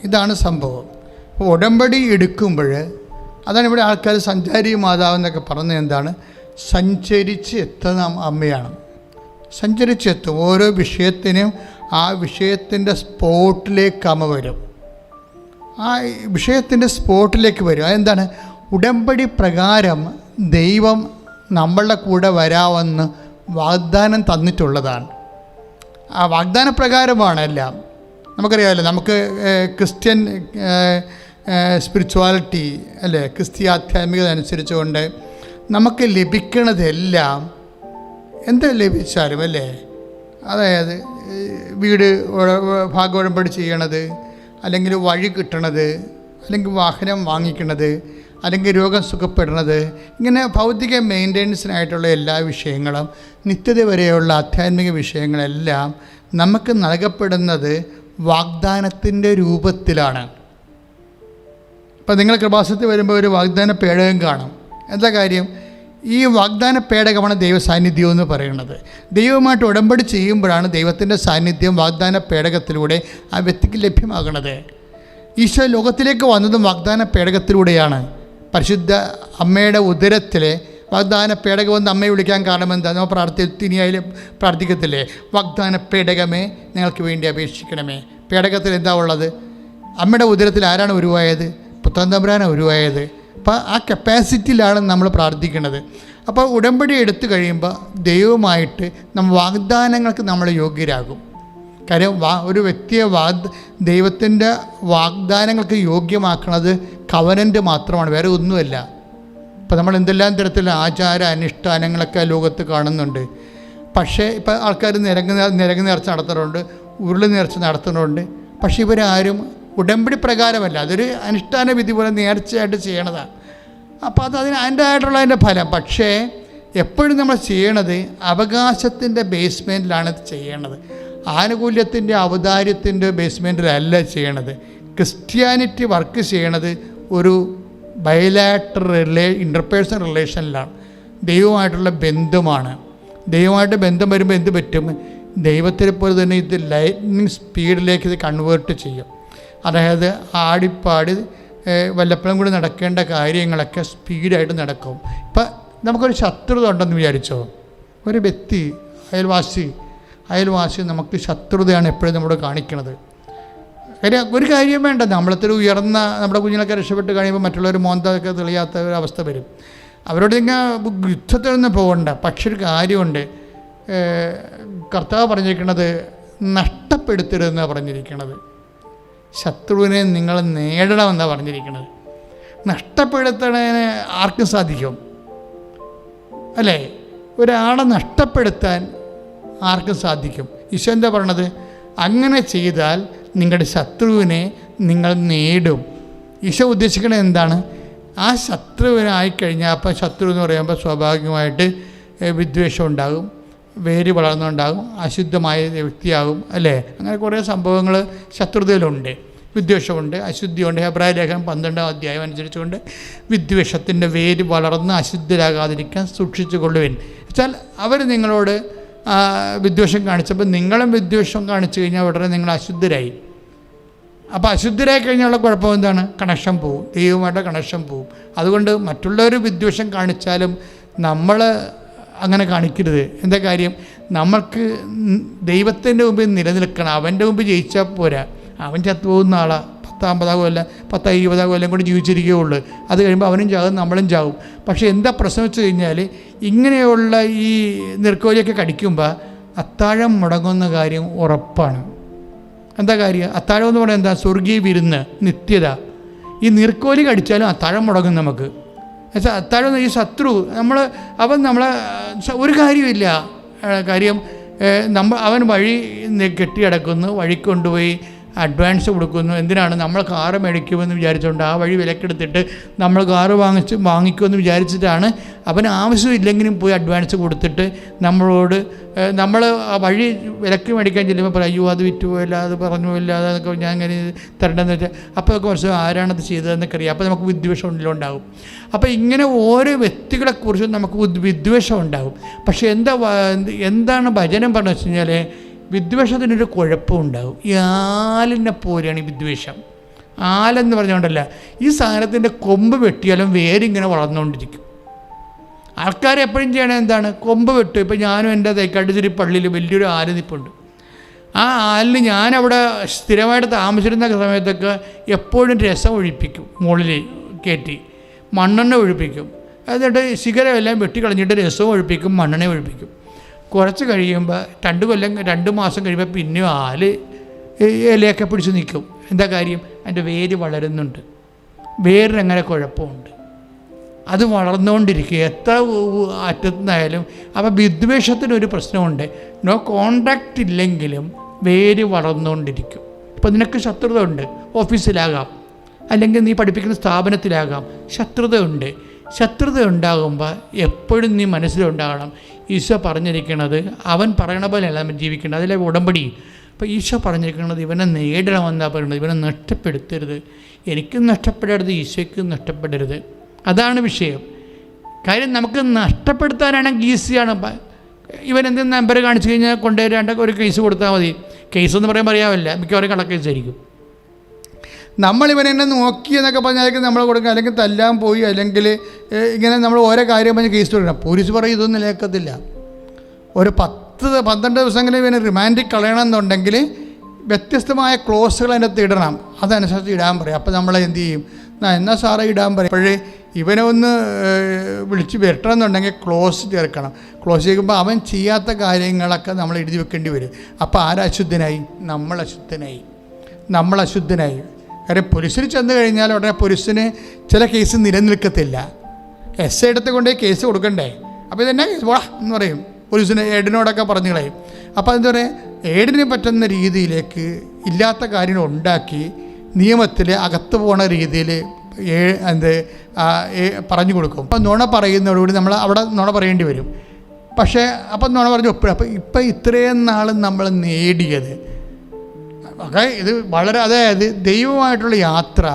ഇതാണ് സംഭവം. അപ്പോൾ ഉടമ്പടി എടുക്കുമ്പോൾ അതാണ് ഇവിടെ ആൾക്കാർ സഞ്ചാരി മാതാവ് എന്നൊക്കെ പറഞ്ഞത്. എന്താണ്? സഞ്ചരിച്ച് എത്തുന്ന അമ്മയാണ്. സഞ്ചരിച്ചെത്തും. ഓരോ വിഷയത്തിനും ആ വിഷയത്തിൻ്റെ സ്പോട്ടിലേക്ക് അമ്മ വരും. ആ വിഷയത്തിൻ്റെ സ്പോട്ടിലേക്ക് വരും. അതെന്താണ്? ഉടമ്പടി പ്രകാരം ദൈവം നമ്മളുടെ കൂടെ വരാമെന്ന് വാഗ്ദാനം തന്നിട്ടുള്ളതാണ്. ആ വാഗ്ദാന പ്രകാരമാണ് എല്ലാം. നമുക്കറിയാമല്ലോ, നമുക്ക് ക്രിസ്ത്യൻ സ്പിരിച്വാലിറ്റി അല്ലേ, ക്രിസ്തീയ ആധ്യാത്മികത അനുസരിച്ചുകൊണ്ട് നമുക്ക് ലഭിക്കണതെല്ലാം എന്ത് ലഭിച്ചാലും അല്ലേ, അതായത് വീട് ഭാഗോടമ്പടി ചെയ്യണത്, അല്ലെങ്കിൽ വഴി കിട്ടണത്, അല്ലെങ്കിൽ വാഹനം വാങ്ങിക്കണത്, അല്ലെങ്കിൽ രോഗം സുഖപ്പെടുന്നത്, ഇങ്ങനെ ഭൗതിക മെയിൻ്റെനൻസിനായിട്ടുള്ള എല്ലാ വിഷയങ്ങളും, നിത്യത വരെയുള്ള ആധ്യാത്മിക വിഷയങ്ങളെല്ലാം നമുക്ക് നൽകപ്പെടുന്നത് വാഗ്ദാനത്തിൻ്റെ രൂപത്തിലാണ്. ഇപ്പം നിങ്ങൾ കൃപാസനത്തിൽ വരുമ്പോൾ ഒരു വാഗ്ദാന പേടകം കാണും. എന്താ കാര്യം? ഈ വാഗ്ദാന പേടകമാണ് ദൈവ സാന്നിധ്യം എന്ന് പറയുന്നത്. ദൈവമായിട്ട് ഉടമ്പടി ചെയ്യുമ്പോഴാണ് ദൈവത്തിൻ്റെ സാന്നിധ്യം വാഗ്ദാന പേടകത്തിലൂടെ ആ വ്യക്തിക്ക് ലഭ്യമാകുന്നത്. ഈശോ ലോകത്തിലേക്ക് വന്നതും വാഗ്ദാന പേടകത്തിലൂടെയാണ്. പരിശുദ്ധ അമ്മയുടെ ഉദരത്തിലെ വാഗ്ദാന പേടകം എന്ന് അമ്മയെ വിളിക്കാൻ കാരണം എന്താ? നമ്മൾ തിനിയായാലും പ്രാർത്ഥിക്കത്തില്ലേ? വാഗ്ദാന പേടകമേ ഞങ്ങൾക്ക് വേണ്ടി അപേക്ഷിക്കണമേ. പേടകത്തിൽ എന്താ ഉള്ളത്? അമ്മയുടെ ഉദരത്തിൽ ആരാണ് ഉരുവായത്? പുത്രൻ തമ്പുരാനാണ് ഉരുവായത്. അപ്പോൾ ആ കപ്പാസിറ്റിയിലാണ് നമ്മൾ പ്രാർത്ഥിക്കുന്നത്. അപ്പോൾ ഉടമ്പടി എടുത്തു കഴിയുമ്പോൾ ദൈവമായിട്ട് നമ്മൾ വാഗ്ദാനങ്ങൾക്ക് നമ്മൾ യോഗ്യരാകും. കാര്യം ഒരു വ്യക്തിയെ ദൈവത്തിൻ്റെ വാഗ്ദാനങ്ങൾക്ക് യോഗ്യമാക്കുന്നത് കവനൻ്റ് മാത്രമാണ്, വേറെ ഒന്നുമല്ല. ഇപ്പോൾ നമ്മൾ എന്തെല്ലാം തരത്തിലുള്ള ആചാര അനുഷ്ഠാനങ്ങളൊക്കെ ലോകത്ത് കാണുന്നുണ്ട്. പക്ഷേ ഇപ്പോൾ ആൾക്കാർ നിരങ്ങ് നേർച്ച നടത്തുന്നുണ്ട്, ഉരുളി നേർച്ച നടത്തുന്നുണ്ട്. പക്ഷേ ഇവരാരും ഉടമ്പടി പ്രകാരമല്ല, അതൊരു അനുഷ്ഠാന വിധി പോലെ നേർച്ചയായിട്ട് ചെയ്യണതാണ്. അപ്പോൾ അതിൻ്റെ ഫലം. പക്ഷേ എപ്പോഴും നമ്മൾ ചെയ്യണത് അവകാശത്തിൻ്റെ ബേസ്മെൻറ്റിലാണ് ചെയ്യണത്. ആനുകൂല്യത്തിൻ്റെ ഔദാര്യത്തിൻ്റെ ബേസ്മെൻറ്റിലല്ല ചെയ്യണത്. ക്രിസ്ത്യാനിറ്റി വർക്ക് ചെയ്യണത് ഒരു ബൈലാറ്ററൽ ഇൻ്റർപേഴ്സണൽ റിലേഷനിലാണ്. ദൈവമായിട്ടുള്ള ബന്ധമാണ്. ദൈവമായിട്ട് ബന്ധം വരുമ്പോൾ എന്ത് പറ്റും? ദൈവത്തിനെ പോലെ തന്നെ ഇത് ലൈറ്റ്നിങ് സ്പീഡിലേക്ക് ഇത് കൺവേർട്ട് ചെയ്യും. അതായത് ആടിപ്പാടി വല്ലപ്പോഴും കൂടി നടക്കേണ്ട കാര്യങ്ങളൊക്കെ സ്പീഡായിട്ട് നടക്കും. ഇപ്പം നമുക്കൊരു ശത്രുത ഉണ്ടെന്ന് വിചാരിച്ചോ, ഒരു വ്യക്തി അയൽവാസി നമുക്ക് ശത്രുതയാണ് എപ്പോഴും നമ്മളോട് കാണിക്കുന്നത്. കാര്യം ഒരു കാര്യം വേണ്ട, നമ്മളത്തിൽ ഉയർന്ന നമ്മുടെ കുഞ്ഞുങ്ങളൊക്കെ രക്ഷപ്പെട്ട് കഴിയുമ്പോൾ മറ്റുള്ളവർ മോന്തൊക്കെ തെളിയാത്ത ഒരു അവസ്ഥ വരും. അവരോട് ഇങ്ങനെ യുദ്ധത്തിലൊന്നും പോകണ്ട. പക്ഷെ ഒരു കാര്യമുണ്ട്, കർത്താവ് പറഞ്ഞിരിക്കുന്നത് നഷ്ടപ്പെടുത്തരുതെന്നാണ് പറഞ്ഞിരിക്കുന്നത്. ശത്രുവിനെ നിങ്ങൾ നേടണമെന്നാണ് പറഞ്ഞിരിക്കുന്നത്. നഷ്ടപ്പെടുത്തണതിന് ആർക്കും സാധിക്കും അല്ലേ? ഒരാളെ നഷ്ടപ്പെടുത്താൻ ആർക്കും സാധിക്കും. ഈശോ എന്താ പറയണത്? അങ്ങനെ ചെയ്താൽ നിങ്ങളുടെ ശത്രുവിനെ നിങ്ങൾ നേടും. ഈശോ ഉദ്ദേശിക്കുന്നത് എന്താണ്? ആ ശത്രുവിനായിക്കഴിഞ്ഞാൽ, അപ്പം ശത്രു എന്ന് പറയുമ്പോൾ സ്വാഭാവികമായിട്ട് വിദ്വേഷം ഉണ്ടാകും, വേര് വളർന്നുണ്ടാകും, അശുദ്ധമായ വ്യക്തിയാകും അല്ലേ? അങ്ങനെ കുറേ സംഭവങ്ങൾ ശത്രുതയിലുണ്ട്. വിദ്വേഷമുണ്ട്, അശുദ്ധിയുണ്ട്. ഹെബ്രായ ലേഖനം 12 അധ്യായം അനുസരിച്ചുകൊണ്ട് വിദ്വേഷത്തിൻ്റെ വേര് വളർന്ന് അശുദ്ധരാകാതിരിക്കാൻ സൂക്ഷിച്ചു കൊള്ളുവിൻ. വെച്ചാൽ അവർ നിങ്ങളോട് വിദ്വേഷം കാണിച്ചപ്പോൾ നിങ്ങളും വിദ്വേഷം കാണിച്ചു കഴിഞ്ഞാൽ ഉടനെ നിങ്ങൾ അശുദ്ധരായി. അപ്പോൾ അശുദ്ധരായി കഴിഞ്ഞുള്ള കുഴപ്പം എന്താണ്? കണക്ഷൻ പോവും, ദൈവമായിട്ട് കണക്ഷൻ പോവും. അതുകൊണ്ട് മറ്റുള്ളവർ വിദ്വേഷം കാണിച്ചാലും നമ്മൾ അങ്ങനെ കാണിക്കരുത്. എന്താ കാര്യം? നമ്മൾക്ക് ദൈവത്തിൻ്റെ മുമ്പിൽ നിലനിൽക്കണം. അവൻ്റെ മുമ്പിൽ ജയിച്ചാൽ പോരാ. അവൻ ചത്തുപോകുന്ന ആളാണ്. 10-50 കൊല്ലം 10-20 കൊല്ലം കൂടി ജീവിച്ചിരിക്കുകയുള്ളൂ. അത് കഴിയുമ്പോൾ അവനും ചാകും, നമ്മളും ചാകും. പക്ഷേ എന്താ പ്രശ്നം വെച്ച് കഴിഞ്ഞാൽ, ഇങ്ങനെയുള്ള ഈ നീർക്കോലിയൊക്കെ കടിക്കുമ്പോൾ അത്താഴം മുടങ്ങുന്ന കാര്യം ഉറപ്പാണ്. എന്താ കാര്യം? അത്താഴം എന്ന് പറയുന്നത് എന്താ? സ്വർഗീയ വിരുന്ന്, നിത്യത. ഈ നീർക്കോലി കടിച്ചാലും അത്താഴം മുടങ്ങും നമുക്ക്. എന്നുവെച്ചാൽ അത്താഴം ഈ ശത്രു അവൻ നമ്മളെ ഒരു കാര്യമില്ല. കാര്യം അവൻ വഴി കെട്ടിയടക്കുന്നു, വഴി കൊണ്ടുപോയി അഡ്വാൻസ് കൊടുക്കുന്നു. എന്തിനാണ്? നമ്മൾ കാറ് മേടിക്കുമെന്ന് വിചാരിച്ചുകൊണ്ട് ആ വഴി വിലക്കെടുത്തിട്ട് നമ്മൾ കാറ് വാങ്ങിക്കുമെന്ന് വിചാരിച്ചിട്ടാണ്. അവന് ആവശ്യമില്ലെങ്കിലും പോയി അഡ്വാൻസ് കൊടുത്തിട്ട് നമ്മൾ ആ വഴി വിലക്ക് മേടിക്കാൻ ചെല്ലുമ്പോൾ പറയും, അയ്യോ അത് വിറ്റുപോയില്ല, അത് പറഞ്ഞു പോയില്ല, അതൊക്കെ ഞാൻ ഇങ്ങനെ തരേണ്ടതെന്ന് വെച്ചാൽ അപ്പോൾ ഒക്കെ വർഷം ആരാണത് ചെയ്തതെന്നൊക്കെ അറിയാം. അപ്പോൾ നമുക്ക് വിദ്വേഷം ഉണ്ടാകും. അപ്പോൾ ഇങ്ങനെ ഓരോ വ്യക്തികളെക്കുറിച്ചും നമുക്ക് വിദ്വേഷം ഉണ്ടാകും. പക്ഷേ എന്താണ് ഭജനം പറഞ്ഞു വെച്ച് കഴിഞ്ഞാൽ, വിദ്വേഷത്തിനൊരു കുഴപ്പമുണ്ടാകും. ഈ ആലിനെ പോലെയാണ് ഈ വിദ്വേഷം. ആലെന്ന് പറഞ്ഞുകൊണ്ടല്ല, ഈ സാധനത്തിൻ്റെ കൊമ്പ് വെട്ടിയാലും വേരിങ്ങനെ വളർന്നുകൊണ്ടിരിക്കും. ആൾക്കാർ എപ്പോഴും ചെയ്യണത് എന്താണ്? കൊമ്പ് വെട്ടും. ഇപ്പോൾ ഞാനും എൻ്റെ തൈക്കാട്ടുശ്ശേരി പള്ളിയിൽ വലിയൊരു ആല് നിൽപ്പുണ്ട്. ആ ആലിന് ഞാനവിടെ സ്ഥിരമായിട്ട് താമസിച്ചിരുന്ന സമയത്തൊക്കെ എപ്പോഴും രസം ഒഴിപ്പിക്കും, മുകളിൽ കയറ്റി മണ്ണെണ്ണ ഒഴിപ്പിക്കും. എന്നിട്ട് ശിഖരമെല്ലാം വെട്ടിക്കളഞ്ഞിട്ട് രസവും ഒഴിപ്പിക്കും, മണ്ണെണ്ണ ഒഴിപ്പിക്കും. കുറച്ച് കഴിയുമ്പോൾ 2 മാസം കഴിയുമ്പോൾ പിന്നെയും ആല് ഇലയൊക്കെ പിടിച്ച് നിൽക്കും. എന്താ കാര്യം? അതിൻ്റെ വേര് വളരുന്നുണ്ട്. വേരിനങ്ങനെ കുഴപ്പമുണ്ട്, അത് വളർന്നുകൊണ്ടിരിക്കുക എത്ര അറ്റത്തുനിന്നായാലും. അപ്പോൾ വിദ്വേഷത്തിനൊരു പ്രശ്നമുണ്ട്. നോ കോണ്ടാക്റ്റ് ഇല്ലെങ്കിലും വേര് വളർന്നുകൊണ്ടിരിക്കും. ഇപ്പോൾ നിനക്ക് ശത്രുത ഉണ്ട്, ഓഫീസിലാകാം, അല്ലെങ്കിൽ നീ പഠിപ്പിക്കുന്ന സ്ഥാപനത്തിലാകാം, ശത്രുത ഉണ്ട്. ശത്രുത ഉണ്ടാകുമ്പോൾ എപ്പോഴും നീ മനസ്സിലുണ്ടാകണം, ഈശോ പറഞ്ഞിരിക്കുന്നത് അവൻ പറയണ പോലെയല്ല നമ്മൾ ജീവിക്കേണ്ടത്, അതിലെ ഉടമ്പടി. അപ്പോൾ ഈശോ പറഞ്ഞിരിക്കുന്നത് ഇവനെ നേടണമെന്നാണ് പറയുന്നത്, ഇവനെ നഷ്ടപ്പെടുത്തരുത്. എനിക്കും നഷ്ടപ്പെടരുത്, ഈശോയ്ക്കും നഷ്ടപ്പെടരുത്. അതാണ് വിഷയം. കാര്യം നമുക്ക് നഷ്ടപ്പെടുത്താനാണെങ്കിൽ ഈസിയാണ്. ഇവൻ എന്തെങ്കിലും നമ്പർ കാണിച്ചു കഴിഞ്ഞാൽ കൊണ്ടുവരാണ്ട് ഒരു കേസ് കൊടുത്താൽ മതി. കേസെന്ന് പറയുമ്പോൾ അറിയാമല്ല, മിക്കവാറും കള്ളക്കേസായിരിക്കും. നമ്മളിവനെന്നെ നോക്കി എന്നൊക്കെ പറഞ്ഞാൽ നമ്മൾ കൊടുക്കുക, അല്ലെങ്കിൽ തല്ലാൻ പോയി, അല്ലെങ്കിൽ ഇങ്ങനെ നമ്മൾ ഓരോ കാര്യം പറഞ്ഞ് കേസ് കൊടുക്കണം. പോലീസ് പറയും ഇതൊന്നും നിലക്കത്തില്ല. ഒരു 10-12 ദിവസങ്ങളിൽ ഇവന് റിമാൻഡിൽ കളയണമെന്നുണ്ടെങ്കിൽ വ്യത്യസ്തമായ ക്ലോസുകൾ അതിൻ്റെ അകത്ത് ഇടണം. അതനുസരിച്ച് ഇടാൻ പറയും. അപ്പോൾ നമ്മൾ എന്ത് ചെയ്യും? എന്നാൽ സാറേ ഇടാൻ പറയും. അപ്പോഴേ ഇവനെ ഒന്ന് വിളിച്ച് വരട്ടണമെന്നുണ്ടെങ്കിൽ ക്ലോസ് ചേർക്കണം. ക്ലോസ് ചെയ്യുമ്പോൾ അവൻ ചെയ്യാത്ത കാര്യങ്ങളൊക്കെ നമ്മൾ എഴുതി വെക്കേണ്ടി വരും. അപ്പോൾ ആരശുദ്ധനായി? നമ്മൾ അശുദ്ധനായി. കാര്യം പോലീസിൽ ചെന്ന് കഴിഞ്ഞാൽ ഉടനെ പോലീസിന് ചില കേസ് നിലനിൽക്കത്തില്ല. SI എടുത്ത് കൊണ്ടേ കേസ് കൊടുക്കണ്ടേ? അപ്പോൾ ഇതെന്നാ കേസ് വാ എന്ന് പറയും. പോലീസിന് ഏഡിനോടൊക്കെ പറഞ്ഞു കളയും. അപ്പോൾ എന്താ പറയുക, ഏഡിന് പറ്റുന്ന രീതിയിലേക്ക് ഇല്ലാത്ത കാര്യങ്ങൾ ഉണ്ടാക്കി നിയമത്തിൽ അകത്ത് പോണ രീതിയിൽ പറഞ്ഞു കൊടുക്കും. അപ്പോൾ നുണ പറയുന്നതോടുകൂടി നമ്മൾ അവിടെ നുണ പറയേണ്ടി വരും. പക്ഷേ അപ്പം നുണ പറഞ്ഞു ഒപ്പിടും. അപ്പോൾ ഇപ്പം ഇത്രയും നാൾ നമ്മൾ നേടിയത് ഇത് വളരെ, അതായത് ദൈവമായിട്ടുള്ള യാത്ര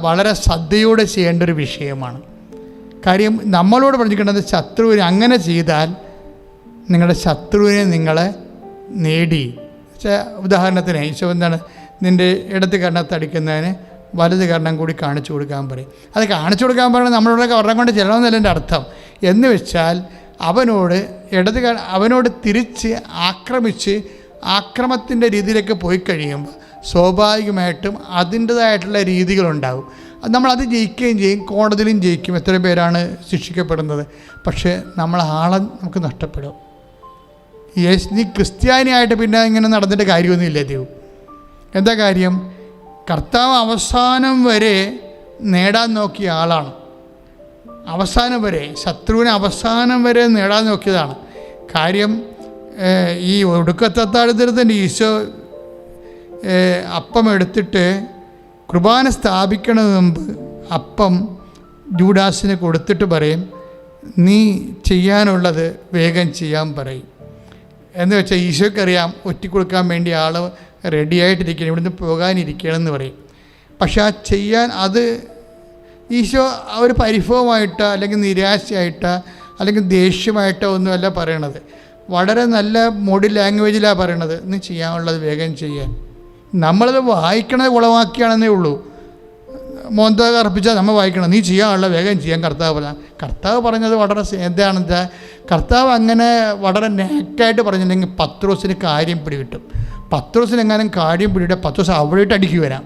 വളരെ ശ്രദ്ധയോടെ ചെയ്യേണ്ട ഒരു വിഷയമാണ്. കാര്യം നമ്മളോട് പറഞ്ഞിരിക്കുന്നത് ശത്രുവിനെ അങ്ങനെ ചെയ്താൽ നിങ്ങളുടെ ശത്രുവിനെ നിങ്ങളെ നേടി. ഉദാഹരണത്തിന് ഈശോ എന്താണ്, നിൻ്റെ ഇടത് കരണത്തടിക്കുന്നതിന് വലത് കരണം കൂടി കാണിച്ചു കൊടുക്കാൻ പറയും. അത് കാണിച്ചു കൊടുക്കാൻ പറയുന്നത് നമ്മളോടൊക്കെ ഒരെണ്ണം കൊണ്ട് ചെല്ലണമെന്നല്ല എൻ്റെ അർത്ഥം. എന്ന് വെച്ചാൽ അവനോട് തിരിച്ച് ആക്രമിച്ച് ആക്രമത്തിൻ്റെ രീതിയിലേക്ക് പോയി കഴിയുമ്പോൾ സ്വാഭാവികമായിട്ടും അതിൻ്റേതായിട്ടുള്ള രീതികളുണ്ടാകും. നമ്മളത് ജയിക്കുകയും ചെയ്യും, കോടതിയിലും ജയിക്കും. എത്ര പേരാണ് ശിക്ഷിക്കപ്പെടുന്നത്? പക്ഷേ ആളെ നമുക്ക് നഷ്ടപ്പെടും. നീ ക്രിസ്ത്യാനിയായിട്ട് പിന്നെ ഇങ്ങനെ നടന്നിട്ട് കാര്യമൊന്നുമില്ല. ദൈവം എന്താ കാര്യം? കർത്താവ് അവസാനം വരെ നേടാൻ നോക്കിയ ആളാണ്. അവസാനം വരെ ശത്രുവിനെ അവസാനം വരെ നേടാൻ നോക്കിയതാണ്. കാര്യം ഈ ഒടുക്കത്തത്താഴത്തിൻ്റെ ഈശോ അപ്പം എടുത്തിട്ട് കുർബാന സ്ഥാപിക്കണത് മുമ്പ് അപ്പം ജൂഡാസിന് കൊടുത്തിട്ട് പറയും, നീ ചെയ്യാനുള്ളത് വേഗം ചെയ്യാൻ പറയും. എന്ന് വെച്ചാൽ ഈശോയ്ക്കറിയാം ഒറ്റിക്കൊടുക്കാൻ വേണ്ടി ആൾ റെഡിയായിട്ടിരിക്കണം, ഇവിടുന്ന് പോകാനിരിക്കണമെന്ന് പറയും. പക്ഷെ ആ ചെയ്യാൻ അത് ഈശോ ഒരു പരിഭവമായിട്ടോ അല്ലെങ്കിൽ നിരാശയായിട്ടോ അല്ലെങ്കിൽ ദേഷ്യമായിട്ടോ ഒന്നുമല്ല പറയണത്. വളരെ നല്ല മോഡി ലാംഗ്വേജിലാണ് പറയണത്, നീ ചെയ്യാനുള്ളത് വേഗം ചെയ്യാൻ. നമ്മളത് വായിക്കണത് കുളമാക്കിയാണെന്നേ ഉള്ളൂ. മോന്ത കർപ്പിച്ചാൽ നമ്മൾ വായിക്കണം, നീ ചെയ്യാനുള്ള വേഗം ചെയ്യാൻ കർത്താവ് പറഞ്ഞത് വളരെ എന്താണെന്ന് വെച്ചാൽ, കർത്താവ് അങ്ങനെ വളരെ നേക്കായിട്ട് പറഞ്ഞിട്ടുണ്ടെങ്കിൽ പത്രോസിന് കാര്യം പിടികിട്ടും. പത്രോസിന് എങ്ങാനും കാര്യം പിടികിട്ടാൽ പത്രോസ് അവിടെയിട്ട് അടിക്ക് വരാം.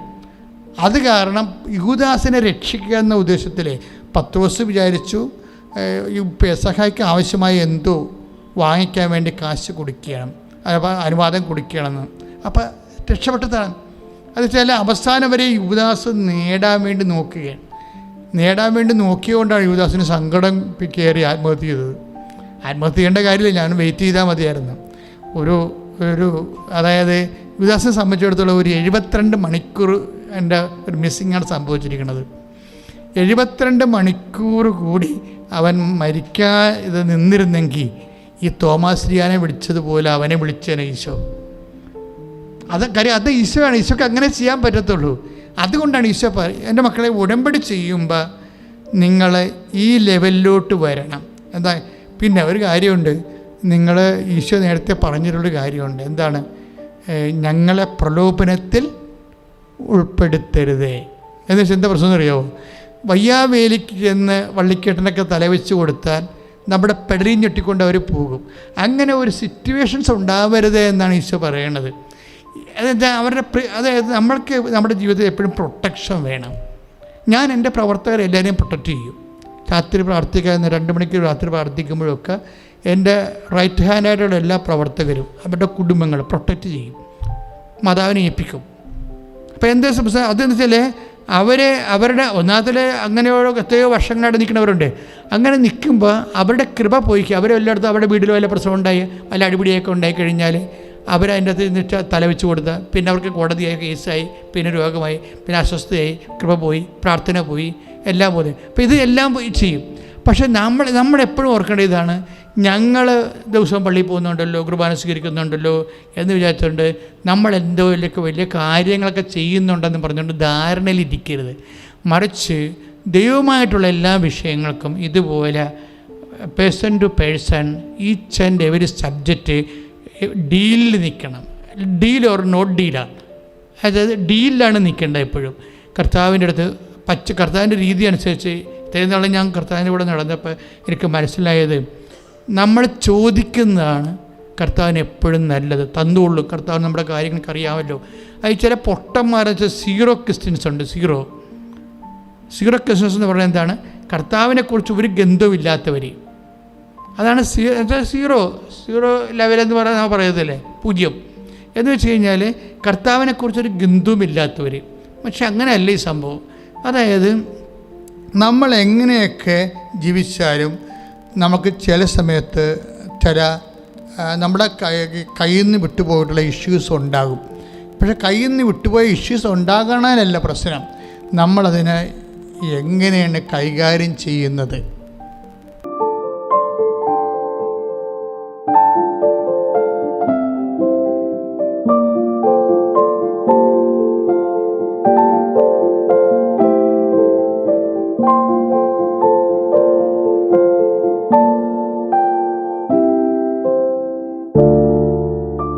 അത് കാരണം യൂദാസിനെ രക്ഷിക്കുക എന്ന ഉദ്ദേശത്തിൽ പത്രോസ് വിചാരിച്ചു ഈ പെസഹയ്ക്ക് ആവശ്യമായ എന്തോ വാങ്ങിക്കാൻ വേണ്ടി കാശ് കൊടുക്കുകയാണ്, അനുവാദം കൊടുക്കുകയാണെന്ന്. അപ്പം രക്ഷപ്പെട്ടതാണ്. അത് വെച്ചാൽ അവസാനം വരെ യൂദാസ് നേടാൻ വേണ്ടി നോക്കുകയാണ്. നേടാൻ വേണ്ടി നോക്കിയതുകൊണ്ടാണ് യൂദാസിന് സങ്കടം കയറി ആത്മഹത്യ ചെയ്തത്. ആത്മഹത്യ ചെയ്യേണ്ട കാര്യമില്ല, ഞാൻ വെയിറ്റ് ചെയ്താൽ മതിയായിരുന്നു. അതായത് യൂദാസിനെ സംബന്ധിച്ചിടത്തോളം ഒരു 72 മണിക്കൂർ എൻ്റെ ഒരു മിസ്സിങ്ങാണ് സംഭവിച്ചിരിക്കുന്നത്. 72 മണിക്കൂർ കൂടി അവൻ മരിക്കാതെ നിന്നിരുന്നെങ്കിൽ ഈ തോമാശ്രീയാനെ വിളിച്ചതുപോലെ അവനെ വിളിച്ചേനെ ഈശോ. കാര്യം അത് ഈശോയാണ്. ഈശോക്ക് അങ്ങനെ ചെയ്യാൻ പറ്റത്തുള്ളൂ. അതുകൊണ്ടാണ് ഈശോ എൻ്റെ മക്കളെ ഉടമ്പടി ചെയ്യുമ്പോൾ നിങ്ങൾ ഈ ലെവലിലോട്ട് വരണം. എന്താ പിന്നെ ഒരു കാര്യമുണ്ട്, നിങ്ങൾ ഈശോ നേരത്തെ പറഞ്ഞിട്ടുള്ളൊരു കാര്യമുണ്ട്. എന്താണ്? ഞങ്ങളെ പ്രലോഭനത്തിൽ ഉൾപ്പെടുത്തരുതേ. എന്ന് വെച്ചാൽ എന്താ പ്രശ്നം എന്നറിയാമോ? വയ്യാവേലിക്ക് ചെന്ന് വള്ളിക്കെട്ടിനൊക്കെ തലവെച്ച് കൊടുത്താൽ നമ്മുടെ പെടലിയും ഞെട്ടിക്കൊണ്ട് അവർ പോകും. അങ്ങനെ ഒരു സിറ്റുവേഷൻസ് ഉണ്ടാവരുത് എന്നാണ് ഈശോ പറയണത്. അതായത് അതായത് നമ്മൾക്ക് നമ്മുടെ ജീവിതത്തിൽ എപ്പോഴും പ്രൊട്ടക്ഷൻ വേണം. ഞാൻ എൻ്റെ പ്രവർത്തകരെ എല്ലാവരെയും പ്രൊട്ടക്റ്റ് ചെയ്യും. രാത്രി പ്രാർത്ഥിക്കാൻ 2 മണിക്ക് രാത്രി പ്രാർത്ഥിക്കുമ്പോഴൊക്കെ എൻ്റെ റൈറ്റ് ഹാൻഡായിട്ടുള്ള എല്ലാ പ്രവർത്തകരും അവരുടെ കുടുംബങ്ങൾ പ്രൊട്ടക്റ്റ് ചെയ്യും, മാതാവിനെ ഏൽപ്പിക്കും. അപ്പോൾ എന്താ സംഭവം അതെന്ന് വെച്ചാൽ അവരുടെ ഒന്നാമത്തിൽ അങ്ങനെയോ എത്രയോ വർഷങ്ങളായിട്ട് നിൽക്കുന്നവരുണ്ട്. അങ്ങനെ നിൽക്കുമ്പോൾ അവരുടെ കൃപ പോയിക്കുക. അവരെല്ലായിടത്തും അവരുടെ വീട്ടിൽ വല്ല പ്രശ്നം ഉണ്ടായി വല്ല അടിപിടിയൊക്കെ ഉണ്ടായിക്കഴിഞ്ഞാൽ അവരതിൻ്റെ അകത്ത് നിന്നിട്ട് തലവെച്ച് കൊടുത്താൽ പിന്നെ അവർക്ക് കോടതിയായി, കേസായി, പിന്നെ രോഗമായി, പിന്നെ അസ്വസ്ഥയായി, കൃപ പോയി, പ്രാർത്ഥന പോയി, എല്ലാം പോലെ. അപ്പോൾ ഇത് എല്ലാം പോയി ചെയ്യും. പക്ഷേ നമ്മളെപ്പോഴും ഓർക്കേണ്ട ഇതാണ്, ഞങ്ങൾ ദിവസവും പള്ളിയിൽ പോകുന്നുണ്ടല്ലോ, കുർബാന സ്വീകരിക്കുന്നുണ്ടല്ലോ എന്ന് വിചാരിച്ചുകൊണ്ട് നമ്മളെന്തോ വലിയ കാര്യങ്ങളൊക്കെ ചെയ്യുന്നുണ്ടെന്ന് പറഞ്ഞുകൊണ്ട് ധാരണയിലിരിക്കരുത്. മറിച്ച് ദൈവമായിട്ടുള്ള എല്ലാ വിഷയങ്ങൾക്കും ഇതുപോലെ person to person each and every subject ഡീലിൽ നിൽക്കണം. ഡീൽ ഓർ നോട്ട് ഡീലാണ്. അതായത് ഡീലിലാണ് നിൽക്കേണ്ടത് എപ്പോഴും. കർത്താവിൻ്റെ അടുത്ത് കർത്താവിൻ്റെ രീതി അനുസരിച്ച് ഇത്രയും നാളെ ഞാൻ കർത്താവിൻ്റെ കൂടെ നടന്നപ്പോൾ എനിക്ക് മനസ്സിലായത്, നമ്മൾ ചോദിക്കുന്നതാണ് കർത്താവിന് എപ്പോഴും നല്ലത്. തന്നുള്ളൂ. കർത്താവ് നമ്മുടെ കാര്യങ്ങൾക്ക് അറിയാമല്ലോ. അത് ചില പൊട്ടന്മാരെ സീറോ ക്രിസ്ത്യൻസ് ഉണ്ട്. സീറോ ക്രിസ്ത്യൻസ് എന്ന് പറയുന്നത് എന്താണ്? കർത്താവിനെക്കുറിച്ച് ഒരു ഗന്ധമില്ലാത്തവർ. അതാണ് സീറോ ലെവലെന്ന് പറയാൻ നമ്മൾ പറയത്തില്ലേ, 0 എന്ന് വെച്ച് കഴിഞ്ഞാൽ കർത്താവിനെക്കുറിച്ചൊരു ഗന്ധവുമില്ലാത്തവർ. പക്ഷെ അങ്ങനെയല്ല ഈ സംഭവം. അതായത് നമ്മൾ എങ്ങനെയൊക്കെ ജീവിച്ചാലും നമുക്ക് ചില സമയത്ത് നമ്മുടെ കയ്യിൽ നിന്ന് വിട്ടുപോയിട്ടുള്ള ഇഷ്യൂസ് ഉണ്ടാകും. പക്ഷേ കയ്യിൽ നിന്ന് വിട്ടുപോയ ഇഷ്യൂസ് ഉണ്ടാകണമല്ല പ്രശ്നം, നമ്മളതിനെ എങ്ങനെയാണ് കൈകാര്യം ചെയ്യുന്നത്.